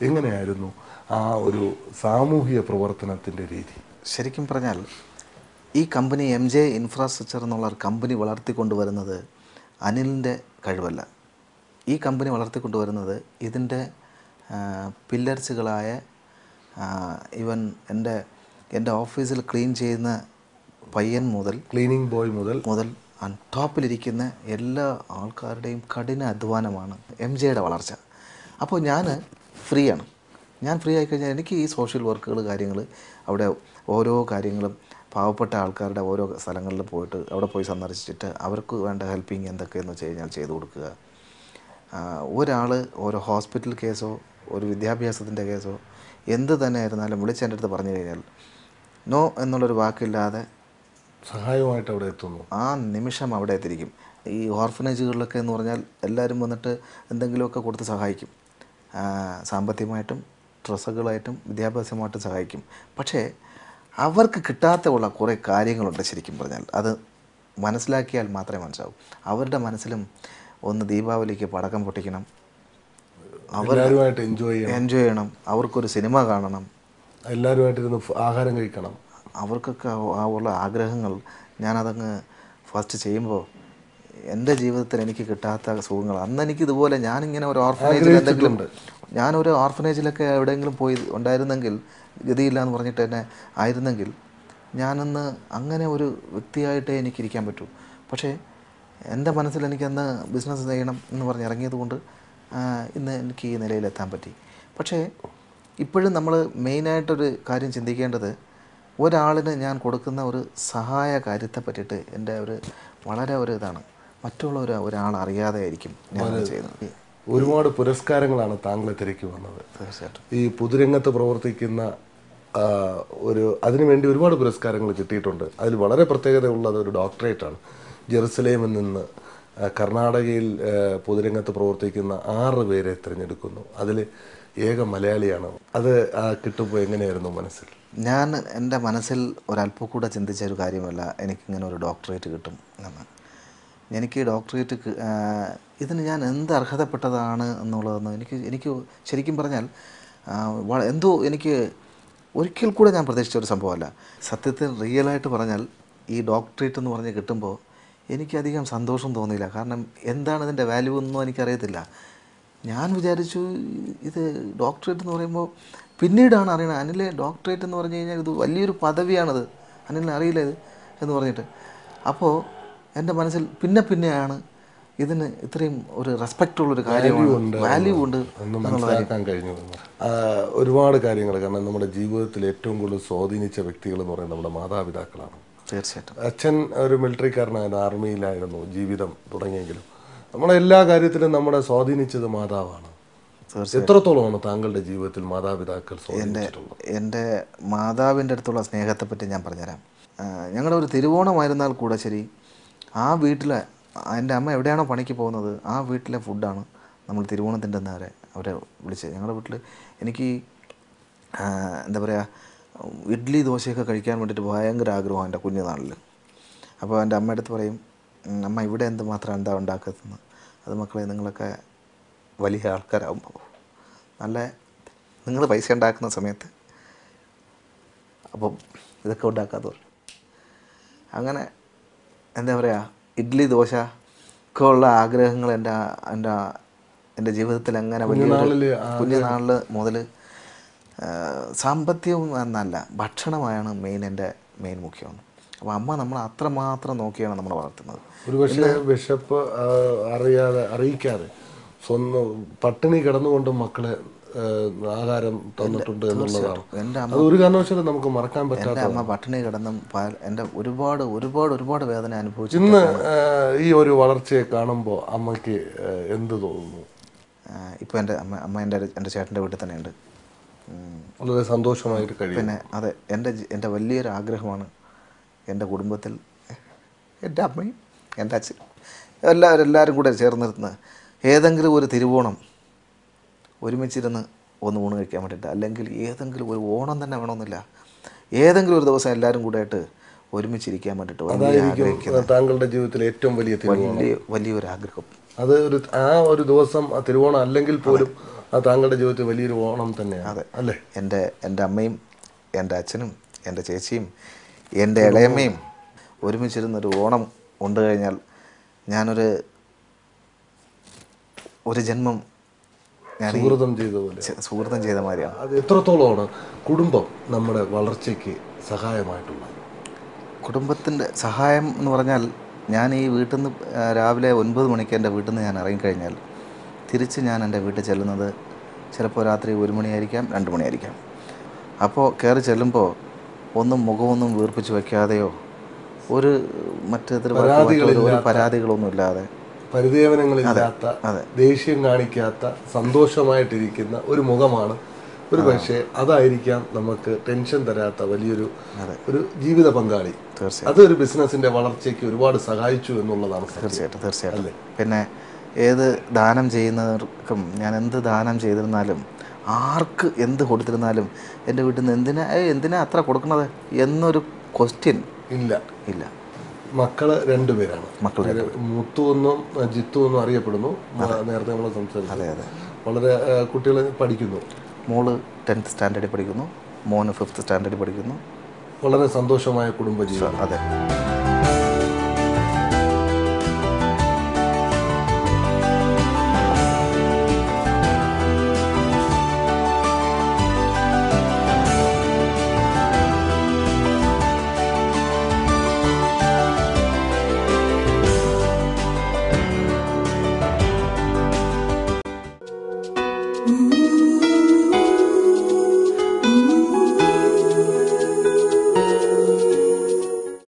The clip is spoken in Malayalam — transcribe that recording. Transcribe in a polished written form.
എങ്ങനെയായിരുന്നു ആ ഒരു സാമൂഹിക പ്രവർത്തനത്തിൻ്റെ രീതി? ശരിക്കും പറഞ്ഞാൽ ഈ കമ്പനി MJ ഇൻഫ്രാസ്ട്രക്ചർ എന്നുള്ള ഒരു കമ്പനി വളർത്തിക്കൊണ്ടുവരുന്നത് അനിലിൻ്റെ കഴിവല്ല. ഈ കമ്പനി വളർത്തിക്കൊണ്ടുവരുന്നത് ഇതിൻ്റെ പില്ലർസുകളായ ഈവൻ എൻ്റെ ഓഫീസിൽ ക്ലീൻ ചെയ്യുന്ന പയ്യൻ മുതൽ ക്ലീനിങ് ബോയ് മുതൽ ടോപ്പിലിരിക്കുന്ന എല്ലാ ആൾക്കാരുടെയും കഠിന അധ്വാനമാണ് MJയുടെ വളർച്ച. അപ്പോൾ ഞാൻ ഫ്രീ ആണ്. ഞാൻ ഫ്രീ ആയിക്കഴിഞ്ഞാൽ എനിക്ക് ഈ സോഷ്യൽ വർക്കുകൾ കാര്യങ്ങൾ അവിടെ ഓരോ കാര്യങ്ങളും പാവപ്പെട്ട ആൾക്കാരുടെ ഓരോ സ്ഥലങ്ങളിൽ പോയിട്ട് അവിടെ പോയി സന്ദർശിച്ചിട്ട് അവർക്ക് വേണ്ട ഹെൽപ്പിങ് എന്തൊക്കെയെന്ന് വെച്ച് കഴിഞ്ഞാൽ ചെയ്തു കൊടുക്കുക. ഒരാൾ ഓരോ ഹോസ്പിറ്റൽ കേസോ ഒരു വിദ്യാഭ്യാസത്തിൻ്റെ കേസോ എന്ത് തന്നെ ആയിരുന്നാലും വിളിച്ച് എൻ്റെ അടുത്ത് പറഞ്ഞു കഴിഞ്ഞാൽ നോ എന്നുള്ളൊരു വാക്കില്ലാതെ സഹായമായിട്ട് അവിടെ എത്തുന്നു. ആ നിമിഷം അവിടെ എത്തിയിരിക്കും. ഈ ഓർഫനേജുകളിലൊക്കെ എന്ന് പറഞ്ഞാൽ എല്ലാവരും വന്നിട്ട് എന്തെങ്കിലുമൊക്കെ കൊടുത്ത് സഹായിക്കും. സാമ്പത്തികമായിട്ടും ഡ്രസ്സുകളായിട്ടും വിദ്യാഭ്യാസമായിട്ടും സഹായിക്കും. പക്ഷേ അവർക്ക് കിട്ടാത്ത കുറേ കാര്യങ്ങളുണ്ട്. ശരിക്കും പറഞ്ഞാൽ അത് മനസ്സിലാക്കിയാൽ മാത്രമേ മനസ്സിലാവൂ. അവരുടെ മനസ്സിലും ഒന്ന് ദീപാവലിക്ക് പടക്കം പൊട്ടിക്കണം, എല്ലാവരുമായിട്ട് എൻജോയ് ചെയ്യണം, അവർക്കൊരു സിനിമ കാണണം, എല്ലാവരുമായിട്ടിരുന്ന് ആഹാരം കഴിക്കണം. അവർക്കൊക്കെ ആ ഉള്ള ആഗ്രഹങ്ങൾ ഞാനതങ്ങ് ഫസ്റ്റ് ചെയ്യുമ്പോൾ എൻ്റെ ജീവിതത്തിൽ എനിക്ക് കിട്ടാത്ത സുഖങ്ങൾ അന്ന് എനിക്കിതുപോലെ ഞാനിങ്ങനെ ഒരു ഓർഫനേജിൽ എന്തെങ്കിലും ഞാനൊരു ഓർഫനേജിലൊക്കെ എവിടെയെങ്കിലും പോയി ഉണ്ടായിരുന്നെങ്കിൽ ഗതിയില്ല എന്ന് പറഞ്ഞിട്ട് തന്നെ ആയിരുന്നെങ്കിൽ ഞാനന്ന് അങ്ങനെ ഒരു വ്യക്തിയായിട്ടേ എനിക്കിരിക്കാൻ പറ്റൂ. പക്ഷേ എൻ്റെ മനസ്സിൽ എനിക്കന്ന് ബിസിനസ് ചെയ്യണം എന്ന് പറഞ്ഞ് ഇറങ്ങിയത് കൊണ്ട് ഇന്ന് എനിക്ക് ഈ നിലയിലെത്താൻ പറ്റി. പക്ഷേ ഇപ്പോഴും നമ്മൾ മെയിനായിട്ടൊരു കാര്യം ചിന്തിക്കേണ്ടത് ഒരാളിന് ഞാൻ കൊടുക്കുന്ന ഒരു സഹായ കാര്യത്തെ പറ്റിയിട്ട് എൻ്റെ വളരെ ഒരു ഇതാണ്. മറ്റുള്ള ഒരാൾ അറിയാതെ ആയിരിക്കും ഞാൻ ചെയ്യുന്നത്. ഒരുപാട് പുരസ്കാരങ്ങളാണ് താങ്കളെ തിരക്കി വന്നത്. തീർച്ചയായിട്ടും ഈ പൊതുരംഗത്ത് പ്രവർത്തിക്കുന്ന അതിനുവേണ്ടി ഒരുപാട് പുരസ്കാരങ്ങൾ കിട്ടിയിട്ടുണ്ട്. അതിൽ വളരെ പ്രത്യേകതയുള്ളത് ഒരു ഡോക്ടറേറ്റാണ്. ജെറുസലേമിൽ നിന്ന് കർണാടകയിൽ പൊതുരംഗത്ത് പ്രവർത്തിക്കുന്ന 6 പേരെ തിരഞ്ഞെടുക്കുന്നു. അതിൽ ഏക മലയാളിയാണ്. അത് കിട്ടുമ്പോൾ എങ്ങനെയായിരുന്നു മനസ്സിൽ? ഞാൻ എൻ്റെ മനസ്സിൽ ഒരല്പം കൂടെ ചിന്തിച്ച ഒരു കാര്യമല്ല എനിക്കിങ്ങനെ ഒരു ഡോക്ടറേറ്റ് കിട്ടും എന്ന്. എനിക്ക് ഡോക്ടറേറ്റ് ഇതിന് ഞാൻ എന്ത് അർഹതപ്പെട്ടതാണ് എന്നുള്ളതെന്ന് എനിക്ക് ശരിക്കും പറഞ്ഞാൽ എന്തോ എനിക്ക് ഒരിക്കൽ കൂടെ ഞാൻ പ്രതീക്ഷിച്ച ഒരു സംഭവമല്ല. സത്യത്തിൽ റിയലായിട്ട് പറഞ്ഞാൽ ഈ ഡോക്ടറേറ്റ് എന്ന് പറഞ്ഞ് കിട്ടുമ്പോൾ എനിക്കധികം സന്തോഷം തോന്നിയില്ല. കാരണം എന്താണ് ഇതിൻ്റെ വാല്യൂ ഒന്നും എനിക്കറിയത്തില്ല. ഞാൻ വിചാരിച്ചു ഇത് ഡോക്ടറേറ്റ് എന്ന് പറയുമ്പോൾ പിന്നീടാണ് അറിയണത് അനിലെ ഡോക്ടറേറ്റ് എന്ന് പറഞ്ഞു കഴിഞ്ഞാൽ ഇത് വലിയൊരു പദവിയാണത്, അനിലിനെ അറിയില്ല ഇത് എന്ന് പറഞ്ഞിട്ട്. അപ്പോൾ എൻ്റെ മനസ്സിൽ പിന്നെയാണ് ഇതിന് ഇത്രയും ഒരു റെസ്പെക്റ്റുള്ളൊരു കാര്യമാണ്, വാല്യൂ ഉണ്ട് മനസ്സിലാക്കാൻ കഴിഞ്ഞു. ഒരുപാട് കാര്യങ്ങൾ, കാരണം നമ്മുടെ ജീവിതത്തിൽ ഏറ്റവും കൂടുതൽ സ്വാധീനിച്ച വ്യക്തികൾ എന്ന് പറയുന്നത് നമ്മുടെ മാതാപിതാക്കളാണ്. തീർച്ചയായിട്ടും. അച്ഛൻ ഒരു മിലിറ്ററിക്കാരനായിരുന്നു, ആർമിയിലായിരുന്നു ജീവിതം തുടങ്ങിയെങ്കിലും നമ്മളെ എല്ലാ കാര്യത്തിലും നമ്മളെ സ്വാധീനിച്ചത് മാതാവാണ്. എത്രത്തോളമാണ് താങ്കളുടെ ജീവിതത്തിൽ മാതാപിതാക്കൾ സ്വാധീനിച്ചിട്ടുള്ളത്? എൻ്റെ മാതാവിൻ്റെ അടുത്തുള്ള സ്നേഹത്തെപ്പറ്റി ഞാൻ പറഞ്ഞുതരാം. ഞങ്ങളുടെ ഒരു തിരുവോണമായിരുന്നാൽ കൂടെ ശരി, ആ വീട്ടിലെ എൻ്റെ അമ്മ എവിടെയാണോ പണിക്ക് പോകുന്നത് ആ വീട്ടിലെ ഫുഡാണ് നമ്മൾ തിരുവോണത്തിൻ്റെ നേരെ അവരെ വിളിച്ചത്. ഞങ്ങളുടെ വീട്ടിൽ എനിക്ക് എന്താ പറയുക, ഇഡ്ഡലി ദോശയൊക്കെ കഴിക്കാൻ വേണ്ടിയിട്ട് ഭയങ്കര ആഗ്രഹമാണ് എൻ്റെ കുഞ്ഞുനാളിൽ. അപ്പോൾ എൻ്റെ അമ്മയുടെ അടുത്ത് പറയും, അമ്മ ഇവിടെ എന്താ ഉണ്ടാക്കുന്നത്? അത് മക്കളെ നിങ്ങളൊക്കെ വലിയ ആൾക്കാരാകുമ്പോൾ നിങ്ങൾ പൈസ ഉണ്ടാക്കുന്ന സമയത്ത് അപ്പം ഇതൊക്കെ ഉണ്ടാക്കാതെ പറയും. അങ്ങനെ എന്താ പറയുക, ഇഡ്ഡലി ദോശ ഒക്കെ ഉള്ള ആഗ്രഹങ്ങൾ എൻ്റെ ജീവിതത്തിൽ അങ്ങനെ വലിയ കുഞ്ഞുനാളിൽ മുതൽ സാമ്പത്തികവും എന്നല്ല, ഭക്ഷണമാണ് മെയിൻ മുഖ്യമാണ്. അപ്പോൾ അമ്മ നമ്മൾ അത്രമാത്രം നോക്കിയാണ് നമ്മൾ വളർത്തുന്നത്. ഒരു പക്ഷേ വിശപ്പ് അറിയിക്കാതെ സ്വന്തം പട്ടിണി കിടന്നുകൊണ്ട് മക്കളെ ആഹാരം തന്നിട്ടുണ്ട് എന്നുള്ളതാണ്. എൻ്റെ അമ്മ ഒരു കാരണവശാലും നമുക്ക് മറക്കാൻ പറ്റാത്ത. എൻ്റെ അമ്മ പട്ടിണി കിടന്നും എൻ്റെ ഒരുപാട് വേദന അനുഭവിച്ചു. ഇന്ന് ഈ ഒരു വളർച്ചയെ കാണുമ്പോൾ അമ്മയ്ക്ക് എന്ത് തോന്നുന്നു? ഇപ്പോൾ എൻ്റെ അമ്മ എൻ്റെ ചേട്ടൻ്റെ വീട്ടിൽ തന്നെയുണ്ട്. വളരെ സന്തോഷമായിട്ട് കഴിയും. പിന്നെ അതെ, എൻ്റെ വലിയൊരു ആഗ്രഹമാണ് എൻ്റെ കുടുംബത്തിൽ എൻ്റെ അമ്മയും എൻ്റെ അച്ഛൻ എല്ലാവരും കൂടെ ചേർന്നിരുന്ന് ഏതെങ്കിലും ഒരു തിരുവോണം ഒരുമിച്ചിരുന്ന് ഒന്ന് ഊണ് കഴിക്കാൻ വേണ്ടിയിട്ട്, അല്ലെങ്കിൽ ഏതെങ്കിലും ഒരു ഓണം തന്നെ വേണമെന്നില്ല, ഏതെങ്കിലും ഒരു ദിവസം എല്ലാവരും കൂടെ ആയിട്ട് ഒരുമിച്ചിരിക്കാൻ വേണ്ടിയിട്ട് വലിയ അതായിരിക്കും താങ്കളുടെ ജീവിതത്തിലെ ഏറ്റവും വലിയ തിരുവോണം. വലിയൊരു ആഗ്രഹം. അത് ആ ഒരു ദിവസം ആ തിരുവോണം അല്ലെങ്കിൽ പോലും അത് താങ്കളുടെ ജീവിതത്തിൽ വലിയൊരു ഓണം തന്നെയാണ് അല്ലേ? എൻ്റെ അമ്മയും എൻ്റെ അച്ഛനും എൻ്റെ ചേച്ചിയും എൻ്റെ ഇളയമ്മയും ഒരുമിച്ചിരുന്നൊരു ഓണം കൊണ്ടു കഴിഞ്ഞാൽ ഞാനൊരു ജന്മം ഞാൻ സുഹൃതം ചെയ്ത മാതിരിയാണ്. അത് എത്രത്തോളമാണ് കുടുംബം നമ്മുടെ വളർച്ചയ്ക്ക് സഹായമായിട്ടുള്ളത്? കുടുംബത്തിൻ്റെ സഹായം എന്ന് പറഞ്ഞാൽ, ഞാൻ ഈ വീട്ടിൽ നിന്ന് രാവിലെ 9 മണിക്ക് എൻ്റെ വീട്ടിൽ നിന്ന് ഞാൻ ഇറങ്ങിക്കഴിഞ്ഞാൽ തിരിച്ച് ഞാൻ എൻ്റെ വീട്ടിൽ ചെല്ലുന്നത് ചിലപ്പോൾ രാത്രി 1 മണിയായിരിക്കാം, 2 മണിയായിരിക്കാം. അപ്പോൾ കയറി ചെല്ലുമ്പോൾ മുഖമൊന്നും വീർപ്പിച്ച് വയ്ക്കാതെയോ ഒരു പരാതികളൊന്നും ഇല്ലാതെ, പരിദേവനങ്ങളില്ലാത്ത, ദേഷ്യം കാണിക്കാത്ത, സന്തോഷമായിട്ടിരിക്കുന്ന ഒരു മുഖമാണ് ഒരു പക്ഷേ അതായിരിക്കാം നമുക്ക് ടെൻഷൻ തരാത്ത വലിയൊരു ജീവിത പങ്കാളി. അതൊരു ബിസിനസിന്റെ വളർച്ചയ്ക്ക് ഒരുപാട് സഹായിച്ചു എന്നുള്ളതാണ്. തീർച്ചയായിട്ടും. പിന്നെ ഏത് ദാനം ചെയ്യുന്നവർക്കും ഞാൻ എന്ത് ദാനം ചെയ്തിരുന്നാലും, ആർക്ക് എന്ത് കൊടുത്തിരുന്നാലും എൻ്റെ വീട്ടിൽ നിന്ന് എന്തിനാ അത്ര കൊടുക്കുന്നത് എന്നൊരു ക്വസ്റ്റ്യൻ ഇല്ല. മക്കള് 2 പേരാണ്. മുത്തു എന്നും ജിത്തു എന്നും അറിയപ്പെടുന്നു. നേരത്തെ നമ്മൾ സംസാരിച്ചു. വളരെ കുട്ടികൾ പഠിക്കുന്നു. മോള് 10th സ്റ്റാൻഡേർഡിൽ പഠിക്കുന്നു, മോന് 5th സ്റ്റാൻഡേർഡിൽ പഠിക്കുന്നു. വളരെ സന്തോഷമായ കുടുംബജീവിതം. അതെ.